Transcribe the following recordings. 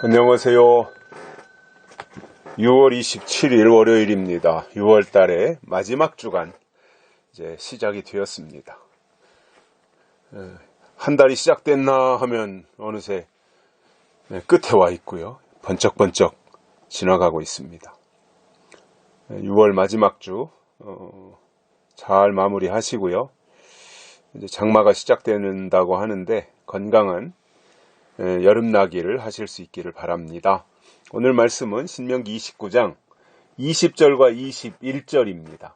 안녕하세요. 6월 27일 월요일입니다. 6월 달의 마지막 주간 이제 시작이 되었습니다. 한 달이 시작됐나 하면 어느새 끝에 와 있고요. 번쩍번쩍 지나가고 있습니다. 6월 마지막 주 잘 마무리 하시고요. 이제 장마가 시작된다고 하는데 건강한 여름나기를 하실 수 있기를 바랍니다. 오늘 말씀은 신명기 29장 20절과 21절입니다.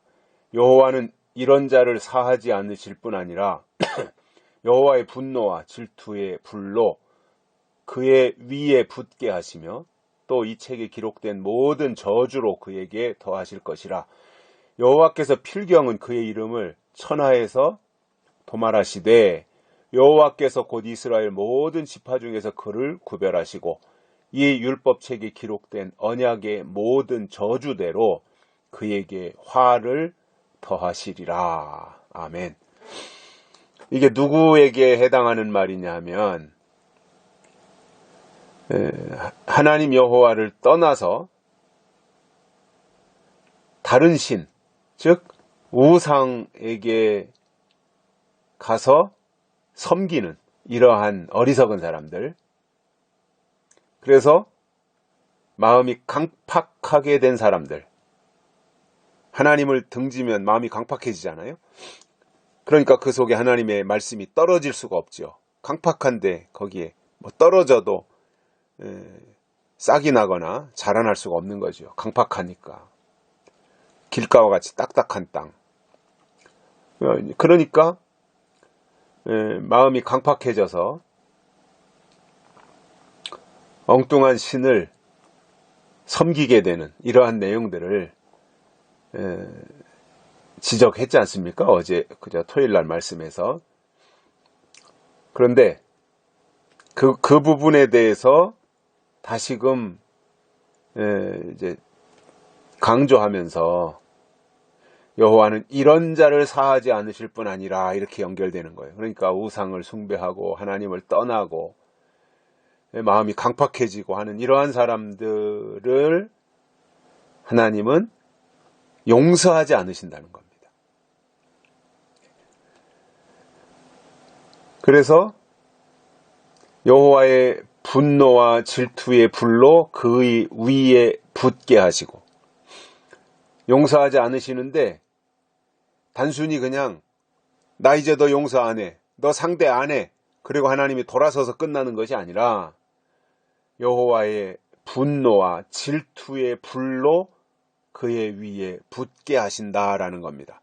여호와는 이런 자를 사하지 않으실 뿐 아니라 여호와의 분노와 질투의 불로 그의 위에 붙게 하시며 또 이 책에 기록된 모든 저주로 그에게 더하실 것이라. 여호와께서 필경은 그의 이름을 천하에서 도말하시되 여호와께서 곧 이스라엘 모든 지파 중에서 그를 구별하시고 이 율법책에 기록된 언약의 모든 저주대로 그에게 화를 더하시리라. 아멘. 이게 누구에게 해당하는 말이냐면 하나님 여호와를 떠나서 다른 신, 즉 우상에게 가서 섬기는 이러한 어리석은 사람들, 그래서 마음이 강팍하게 된 사람들, 하나님을 등지면 마음이 강팍해지잖아요. 그러니까 그 속에 하나님의 말씀이 떨어질 수가 없죠. 강팍한데 거기에 뭐 떨어져도 싹이 나거나 자라날 수가 없는 거죠. 강팍하니까. 길가와 같이 딱딱한 땅. 그러니까 마음이 강팍해져서 엉뚱한 신을 섬기게 되는 이러한 내용들을 지적했지 않습니까? 어제 토요일날 말씀에서. 그런데 그 부분에 대해서 다시금 이제 강조하면서 여호와는 이런 자를 사하지 않으실 뿐 아니라 이렇게 연결되는 거예요. 그러니까 우상을 숭배하고 하나님을 떠나고 마음이 강팍해지고 하는 이러한 사람들을 하나님은 용서하지 않으신다는 겁니다. 그래서 여호와의 분노와 질투의 불로 그의 위에 붙게 하시고, 용서하지 않으시는데 단순히 그냥 나 이제 너 용서 안 해, 너 상대 안 해, 그리고 하나님이 돌아서서 끝나는 것이 아니라 여호와의 분노와 질투의 불로 그의 위에 붙게 하신다라는 겁니다.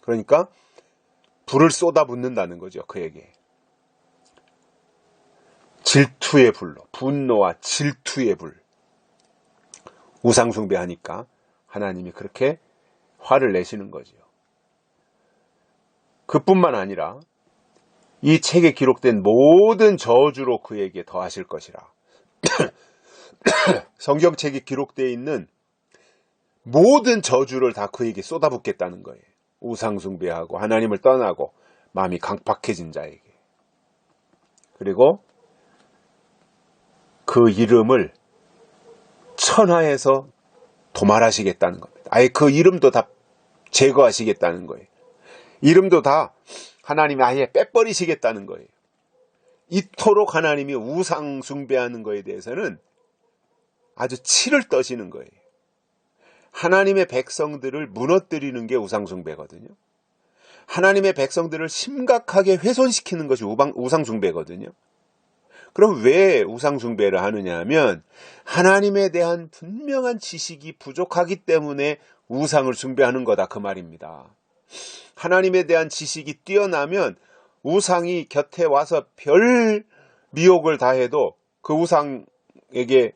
그러니까 불을 쏟아붓는다는 거죠. 그에게 질투의 불로, 분노와 질투의 불. 우상 숭배하니까 하나님이 그렇게 화를 내시는 거죠. 그뿐만 아니라 이 책에 기록된 모든 저주로 그에게 더하실 것이라. 성경책에 기록되어 있는 모든 저주를 다 그에게 쏟아붓겠다는 거예요. 우상 숭배하고 하나님을 떠나고 마음이 강팍해진 자에게. 그리고 그 이름을 천하에서 도말하시겠다는 겁니다. 아예 그 이름도 다 제거하시겠다는 거예요. 이름도 다 하나님이 아예 빼버리시겠다는 거예요. 이토록 하나님이 우상 숭배하는 거에 대해서는 아주 치를 떠시는 거예요. 하나님의 백성들을 무너뜨리는 게 우상 숭배거든요. 하나님의 백성들을 심각하게 훼손시키는 것이 우상 숭배거든요. 그럼 왜 우상 숭배를 하느냐 하면 하나님에 대한 분명한 지식이 부족하기 때문에 우상을 숭배하는 거다, 그 말입니다. 하나님에 대한 지식이 뛰어나면 우상이 곁에 와서 별 미혹을 다해도 그 우상에게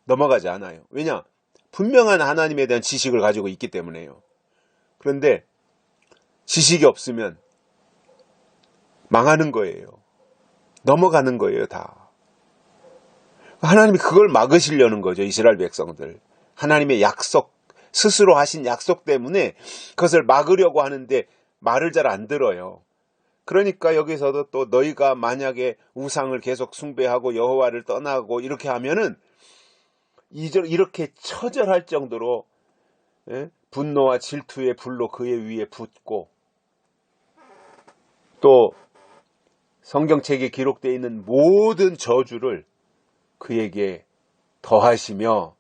넘어가지 않아요. 왜냐? 분명한 하나님에 대한 지식을 가지고 있기 때문에요. 그런데 지식이 없으면 망하는 거예요. 넘어가는 거예요, 다. 하나님이 그걸 막으시려는 거죠, 이스라엘 백성들. 하나님의 약속, 스스로 하신 약속 때문에 그것을 막으려고 하는데 말을 잘 안 들어요. 그러니까 여기서도 또 너희가 만약에 우상을 계속 숭배하고 여호와를 떠나고 이렇게 하면은 이렇게 처절할 정도로 분노와 질투의 불로 그의 위에 붓고, 또 성경책에 기록되어 있는 모든 저주를 그에게 더하시며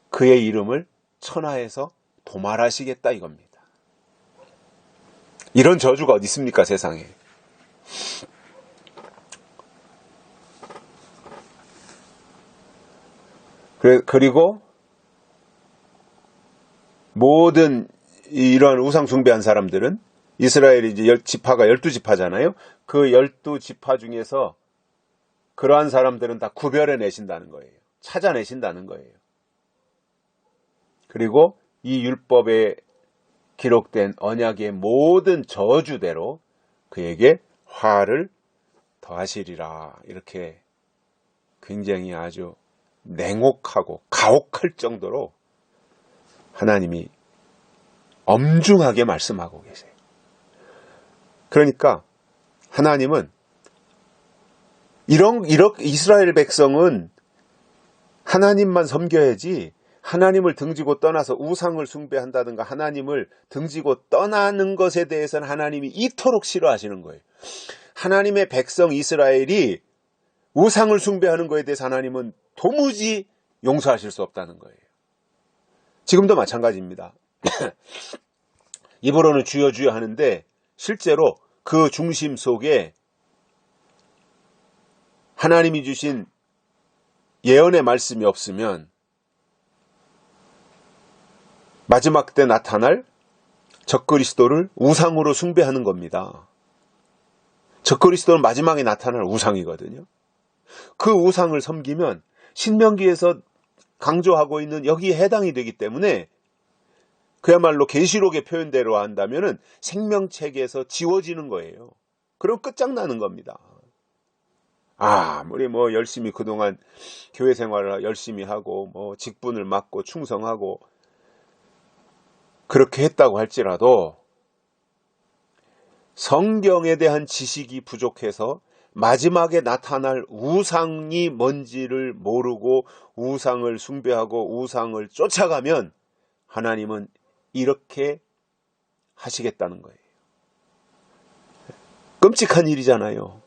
그의 이름을 천하에서 도말하시겠다 이겁니다. 이런 저주가 어디 있습니까, 세상에. 그리고 모든 이런 우상 숭배한 사람들은, 이스라엘이 이제 지파가 12지파잖아요. 그 12지파 중에서 그러한 사람들은 다 구별해 내신다는 거예요. 찾아내신다는 거예요. 그리고 이 율법에 기록된 언약의 모든 저주대로 그에게 화를 더하시리라. 이렇게 굉장히 아주 냉혹하고 가혹할 정도로 하나님이 엄중하게 말씀하고 계세요. 그러니까 하나님은 이렇게 이스라엘 백성은 하나님만 섬겨야지, 하나님을 등지고 떠나서 우상을 숭배한다든가 하나님을 등지고 떠나는 것에 대해서는 하나님이 이토록 싫어하시는 거예요. 하나님의 백성 이스라엘이 우상을 숭배하는 것에 대해서 하나님은 도무지 용서하실 수 없다는 거예요. 지금도 마찬가지입니다. 입으로는 주여 주여 하는데 실제로 그 중심 속에 하나님이 주신 예언의 말씀이 없으면 마지막 때 나타날 적그리스도를 우상으로 숭배하는 겁니다. 적그리스도는 마지막에 나타날 우상이거든요. 그 우상을 섬기면 신명기에서 강조하고 있는 여기에 해당이 되기 때문에 그야말로 계시록의 표현대로 한다면은 생명책에서 지워지는 거예요. 그럼 끝장나는 겁니다. 아무리 열심히 그동안 교회 생활을 열심히 하고 직분을 맡고 충성하고 그렇게 했다고 할지라도 성경에 대한 지식이 부족해서 마지막에 나타날 우상이 뭔지를 모르고 우상을 숭배하고 우상을 쫓아가면 하나님은 이렇게 하시겠다는 거예요. 끔찍한 일이잖아요.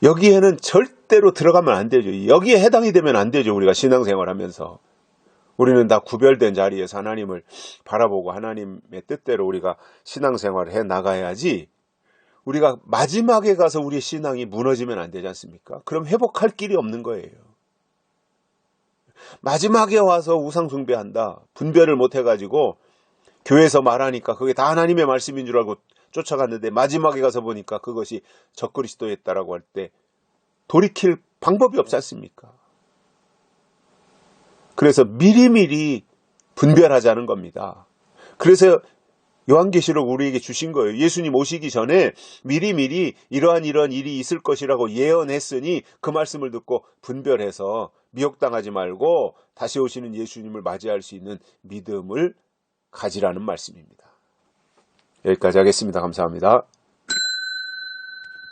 여기에는 절대로 들어가면 안 되죠. 여기에 해당이 되면 안 되죠. 우리가 신앙생활하면서. 우리는 다 구별된 자리에서 하나님을 바라보고 하나님의 뜻대로 우리가 신앙생활을 해 나가야지, 우리가 마지막에 가서 우리의 신앙이 무너지면 안 되지 않습니까? 그럼 회복할 길이 없는 거예요. 마지막에 와서 우상 숭배한다, 분별을 못 해가지고 교회에서 말하니까 그게 다 하나님의 말씀인 줄 알고 쫓아갔는데 마지막에 가서 보니까 그것이 적그리스도였다라고 할 때 돌이킬 방법이 없지 않습니까? 그래서 미리미리 분별하자는 겁니다. 그래서 요한계시록 우리에게 주신 거예요. 예수님 오시기 전에 미리미리 이러한 일이 있을 것이라고 예언했으니 그 말씀을 듣고 분별해서 미혹당하지 말고 다시 오시는 예수님을 맞이할 수 있는 믿음을 가지라는 말씀입니다. 여기까지 하겠습니다. 감사합니다.